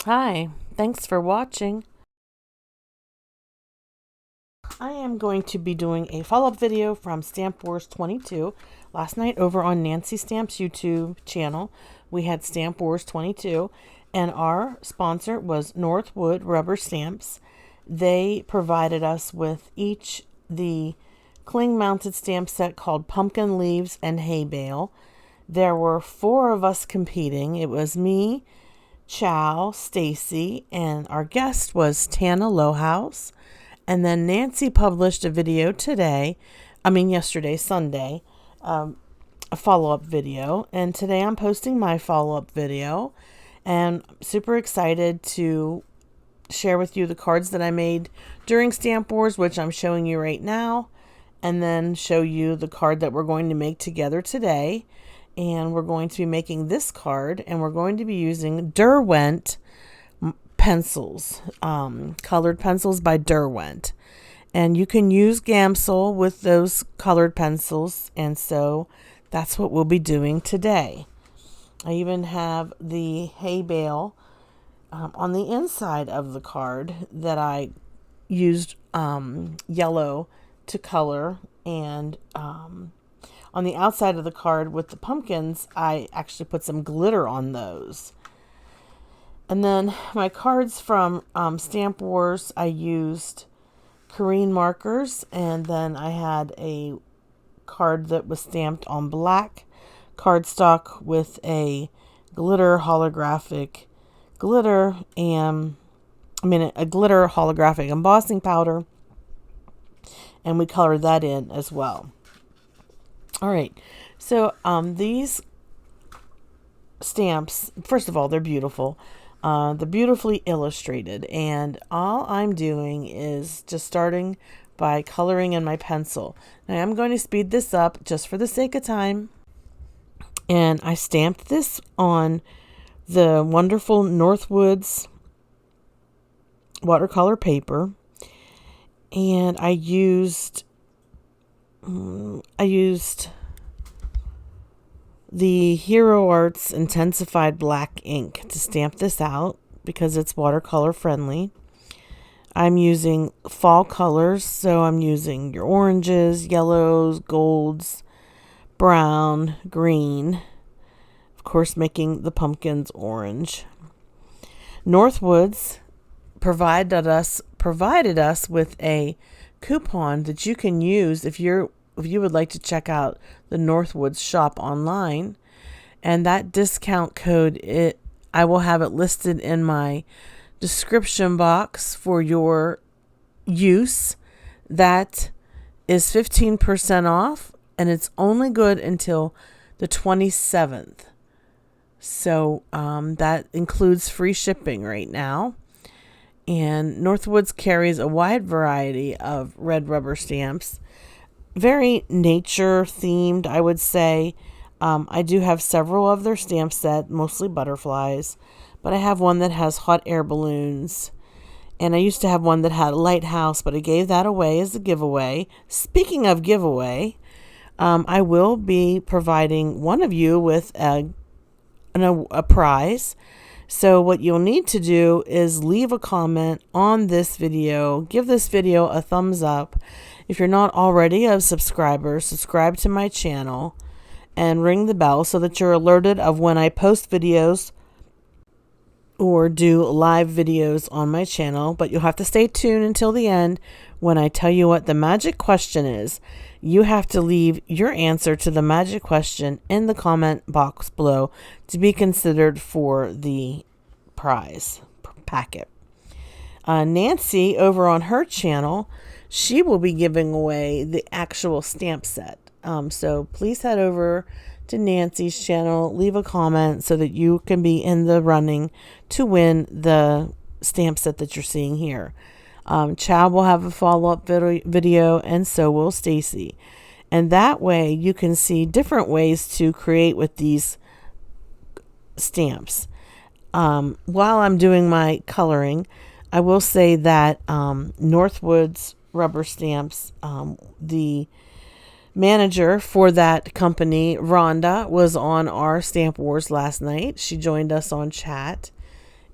Hi, thanks for watching. I am going to be doing a follow-up video from Stamp Wars 22. Last night over on Nancy Stamp's YouTube channel, we had Stamp Wars 22, and our sponsor was Northwood Rubber Stamps. They provided us with each the cling-mounted stamp set called Pumpkin Leaves and Hay Bale. There were 4 of us competing. It was me, Chow, Stacy, and our guest was Tana Lowhouse. And then Nancy published a video yesterday, Sunday, a follow-up video. And today I'm posting my follow-up video. And I'm super excited to share with you the cards that I made during Stamp Wars, which I'm showing you right now. And then show you the card that we're going to make together today. And we're going to be making this card, and we're going to be using Derwent pencils, colored pencils by Derwent. And you can use Gamsol with those colored pencils, and so that's what we'll be doing today. I even have the hay bale on the inside of the card that I used yellow to color, and on the outside of the card with the pumpkins, I actually put some glitter on those. And then my cards from Stamp Wars, I used Korean markers, and then I had a card that was stamped on black cardstock with a glitter holographic glitter and a glitter holographic embossing powder, and we colored that in as well. All right, so these stamps, first of all, they're beautiful. They're beautifully illustrated, and all I'm doing is just starting by coloring in my pencil. Now I'm going to speed this up just for the sake of time, and I stamped this on the wonderful Northwoods watercolor paper, and I used the Hero Arts intensified black ink to stamp this out because it's watercolor friendly. I'm using fall colors, so I'm using your oranges, yellows, golds, brown, green, of course making the pumpkins orange. Northwoods provided us with a coupon that you can use if you would like to check out the Northwoods shop online. And that discount code, I will have it listed in my description box for your use. That is 15% off, and it's only good until the 27th. So that includes free shipping right now. And Northwoods carries a wide variety of red rubber stamps. Very nature themed, I would say. I do have several of their stamp set, mostly butterflies, but I have one that has hot air balloons, and I used to have one that had a lighthouse, but I gave that away as a giveaway. Speaking of giveaway, I will be providing one of you with a prize. So what you'll need to do is leave a comment on this video, give this video a thumbs up. If you're not already a subscriber, subscribe to my channel and ring the bell so that you're alerted of when I post videos or do live videos on my channel. But you'll have to stay tuned until the end when I tell you what the magic question is. You have to leave your answer to the magic question in the comment box below to be considered for the prize packet. Nancy, over on her channel, she will be giving away the actual stamp set. So please head over to Nancy's channel, leave a comment so that you can be in the running to win the stamp set that you're seeing here. Chow will have a follow-up video, and so will Stacy. And that way you can see different ways to create with these stamps. While I'm doing my coloring, I will say that Northwoods rubber stamps, the manager for that company, Rhonda, was on our Stamp Wars last night. She joined us on chat,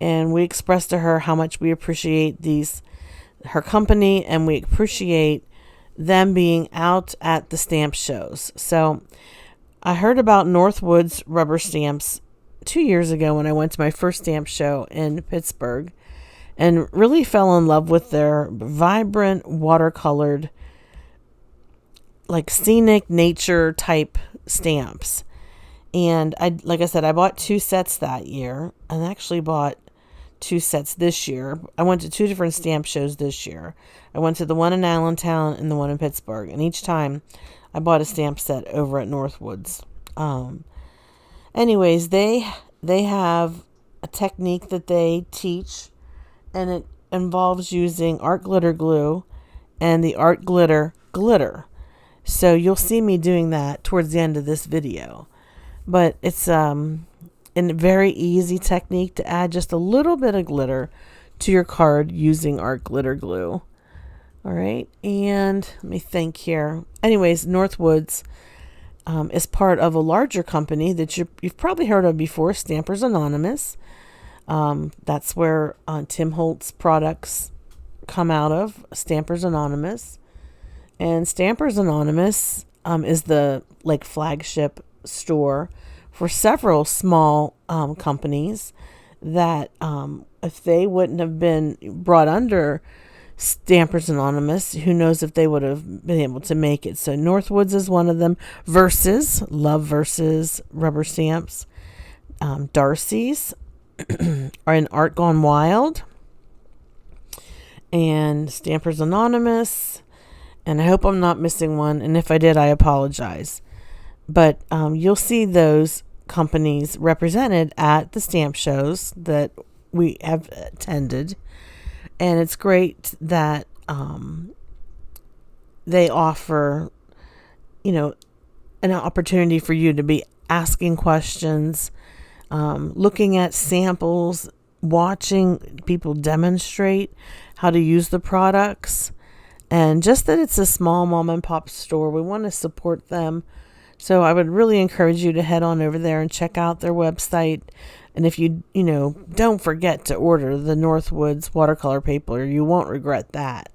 and we expressed to her how much we appreciate her company, and we appreciate them being out at the stamp shows. So I heard about Northwoods rubber stamps 2 years ago when I went to my first stamp show in Pittsburgh, and really fell in love with their vibrant watercolored, like scenic nature type stamps. And like I said, I bought 2 sets that year, and actually bought 2 sets this year. I went to 2 different stamp shows this year. I went to the one in Allentown and the one in Pittsburgh, and each time I bought a stamp set over at Northwoods. Anyways, they have a technique that they teach, and it involves using art glitter glue and the art glitter glitter. So you'll see me doing that towards the end of this video. But it's a very easy technique to add just a little bit of glitter to your card using art glitter glue. All right, and let me think here. Anyways, Northwoods is part of a larger company that you've probably heard of before, Stampers Anonymous. That's where Tim Holtz products come out of, Stampers Anonymous. And Stampers Anonymous is the flagship store for several small companies that if they wouldn't have been brought under Stampers Anonymous, who knows if they would have been able to make it. So Northwoods is one of them. Love Versus rubber stamps. Darcy's are in Art Gone Wild, and Stampers Anonymous, and I hope I'm not missing one, and if I did, I apologize. But you'll see those companies represented at the stamp shows that we have attended, and it's great that they offer, an opportunity for you to be asking questions, looking at samples, watching people demonstrate how to use the products, and just that it's a small mom and pop store. We want to support them. So I would really encourage you to head on over there and check out their website. And if you don't forget to order the Northwoods watercolor paper, you won't regret that.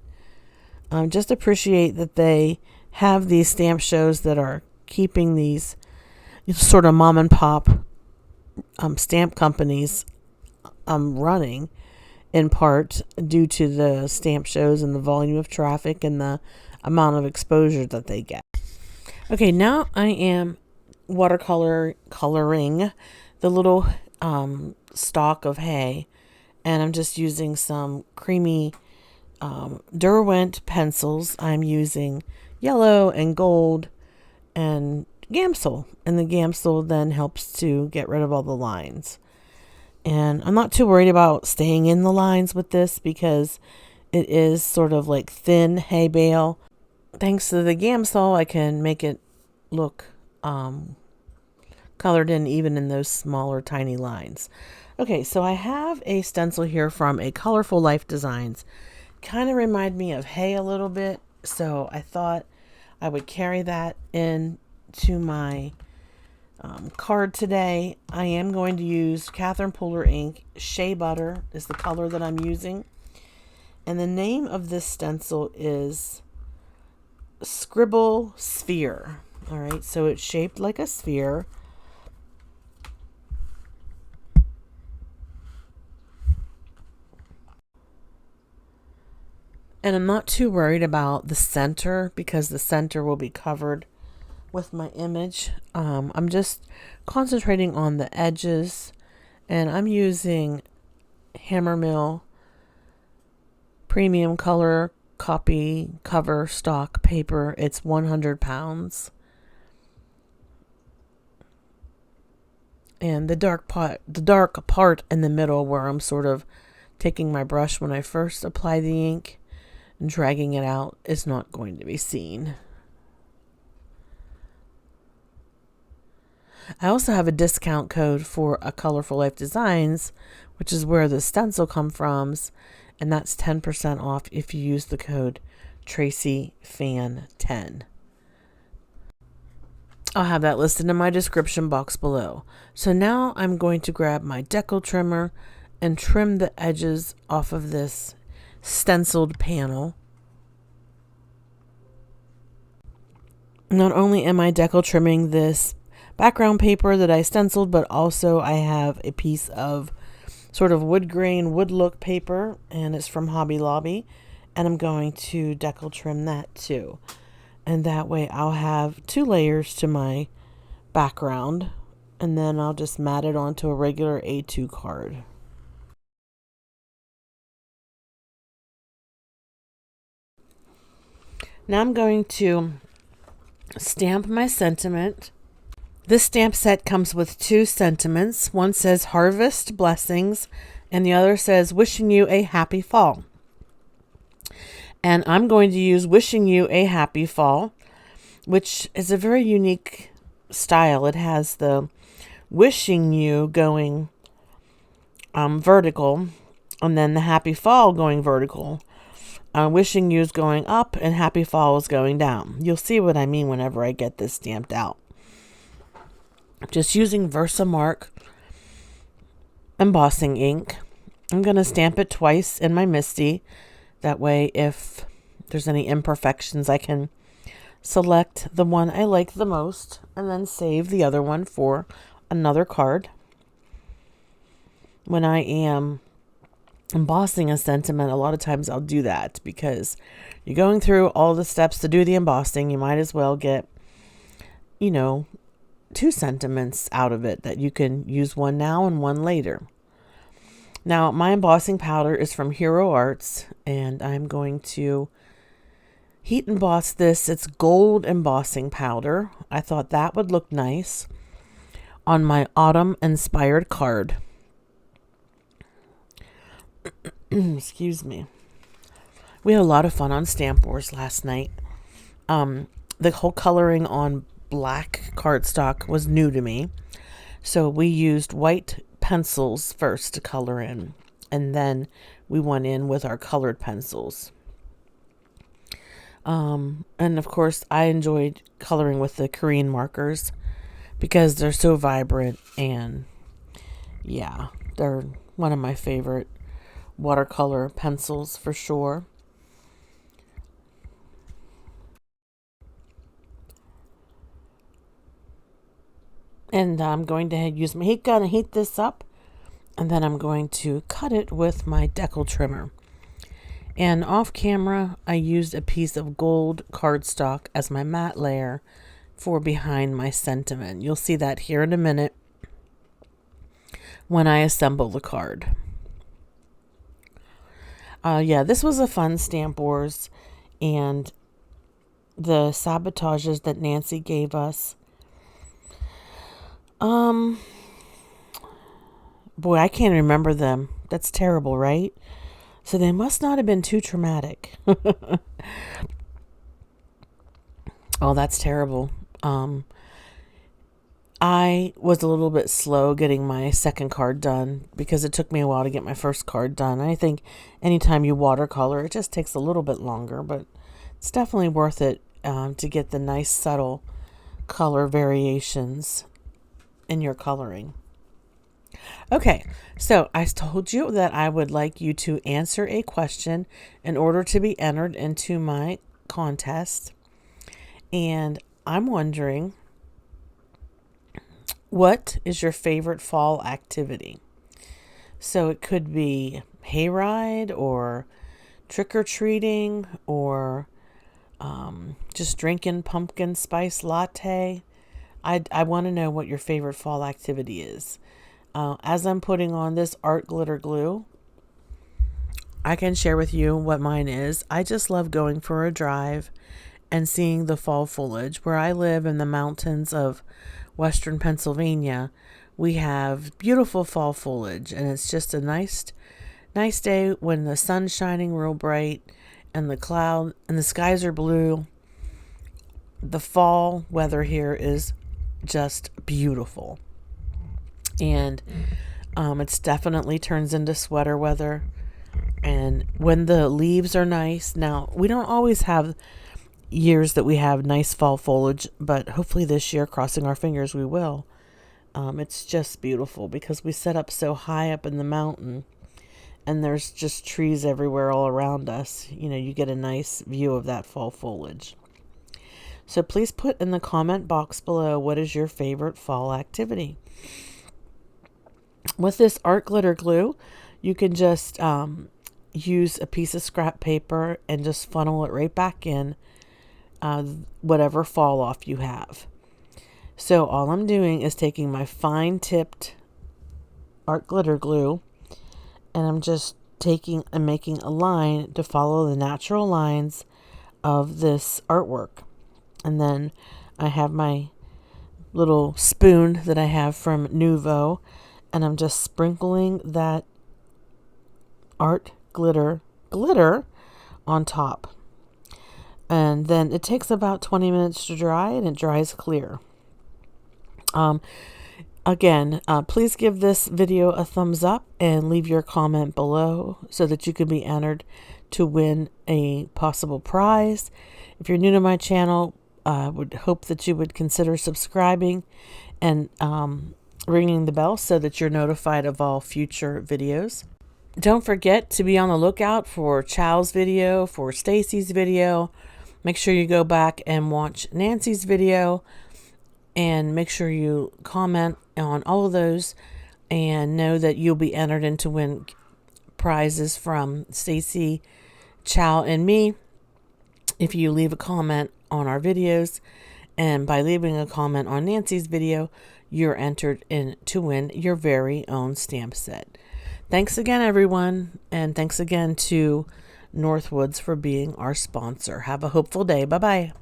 Just appreciate that they have these stamp shows that are keeping these sort of mom and pop stamp companies running, in part due to the stamp shows and the volume of traffic and the amount of exposure that they get. Okay, now I am coloring the little stalk of hay, and I'm just using some creamy Derwent pencils. I'm using yellow and gold and Gamsol, and the Gamsol then helps to get rid of all the lines. And I'm not too worried about staying in the lines with this because it is sort of like thin hay bale. Thanks to the Gamsol, I can make it look colored in even in those smaller tiny lines. Okay, so I have a stencil here from a Colorful Life Designs. Kind of remind me of hay a little bit, so I thought I would carry that in to my card today. I am going to use Catherine Pooler ink. Shea Butter is the color that I'm using. And the name of this stencil is Scribble Sphere. All right, so it's shaped like a sphere. And I'm not too worried about the center because the center will be covered with my image. I'm just concentrating on the edges, and I'm using Hammermill premium color copy cover stock paper. It's 100 pounds. And the dark part in the middle where I'm sort of taking my brush when I first apply the ink and dragging it out is not going to be seen. I also have a discount code for a Colorful Life Designs, which is where the stencil comes from, and that's 10% off if you use the code TracyFan10. I'll have that listed in my description box below. So now I'm going to grab my decal trimmer and trim the edges off of this stenciled panel. Not only am I decal trimming this background paper that I stenciled, but also I have a piece of sort of wood grain, wood look paper, and it's from Hobby Lobby, and I'm going to decal trim that too. And that way I'll have 2 layers to my background, and then I'll just mat it onto a regular A2 card. Now I'm going to stamp my sentiment. This stamp set comes with 2 sentiments. One says Harvest Blessings, and the other says Wishing You a Happy Fall. And I'm going to use Wishing You a Happy Fall, which is a very unique style. It has the wishing you going vertical, and then the happy fall going vertical. Wishing you is going up, and happy fall is going down. You'll see what I mean whenever I get this stamped out. Just using Versamark embossing ink. I'm going to stamp it twice in my MISTI. That way, if there's any imperfections, I can select the one I like the most and then save the other one for another card. When I am embossing a sentiment, a lot of times I'll do that because you're going through all the steps to do the embossing. You might as well get, 2 sentiments out of it that you can use one now and one later. Now, my embossing powder is from Hero Arts, and I'm going to heat emboss this. It's gold embossing powder. I thought that would look nice on my autumn inspired card. Excuse me. We had a lot of fun on Stamp Wars last night. The whole coloring on black cardstock was new to me. So we used white pencils first to color in, and then we went in with our colored pencils. And of course, I enjoyed coloring with the Korean markers because they're so vibrant, and yeah, they're one of my favorite watercolor pencils for sure. And I'm going to use my heat gun and heat this up, and then I'm going to cut it with my decal trimmer. And off camera, I used a piece of gold cardstock as my matte layer for behind my sentiment. You'll see that here in a minute when I assemble the card. Yeah, this was a fun Stamp Wars, and the sabotages that Nancy gave us. Boy, I can't remember them. That's terrible, right? So they must not have been too traumatic. Oh, that's terrible. I was a little bit slow getting my second card done because it took me a while to get my first card done. I think anytime you watercolor, it just takes a little bit longer, but it's definitely worth it to get the nice subtle color variations in your coloring. Okay, so I told you that I would like you to answer a question in order to be entered into my contest. And I'm wondering, what is your favorite fall activity? So it could be hayride or trick-or-treating or just drinking pumpkin spice latte. I want to know what your favorite fall activity is. As I'm putting on this art glitter glue, I can share with you what mine is. I just love going for a drive and seeing the fall foliage. Where I live in the mountains of western Pennsylvania, we have beautiful fall foliage, and it's just a nice day when the sun's shining real bright and the skies are blue. The fall weather here is just beautiful. And it's definitely turns into sweater weather. And when the leaves are nice, now we don't always have years that we have nice fall foliage, but hopefully this year, crossing our fingers, we will. It's just beautiful because we set up so high up in the mountain and there's just trees everywhere all around us. You know, you get a nice view of that fall foliage. So please put in the comment box below, what is your favorite fall activity? With this art glitter glue, you can just use a piece of scrap paper and just funnel it right back in whatever fall off you have. So all I'm doing is taking my fine tipped art glitter glue and I'm just taking and making a line to follow the natural lines of this artwork. And then I have my little spoon that I have from Nuvo, and I'm just sprinkling that art glitter on top. And then it takes about 20 minutes to dry, and it dries clear. Again, please give this video a thumbs up and leave your comment below so that you can be entered to win a possible prize. If you're new to my channel, I would hope that you would consider subscribing and ringing the bell so that you're notified of all future videos. Don't forget to be on the lookout for Chow's video, for Stacy's video. Make sure you go back and watch Nancy's video, and make sure you comment on all of those and know that you'll be entered in to win prizes from Stacy, Chow, and me if you leave a comment on our videos. And by leaving a comment on Nancy's video, you're entered in to win your very own stamp set. Thanks again, everyone, and thanks again to Northwoods for being our sponsor. Have a hopeful day. Bye-bye.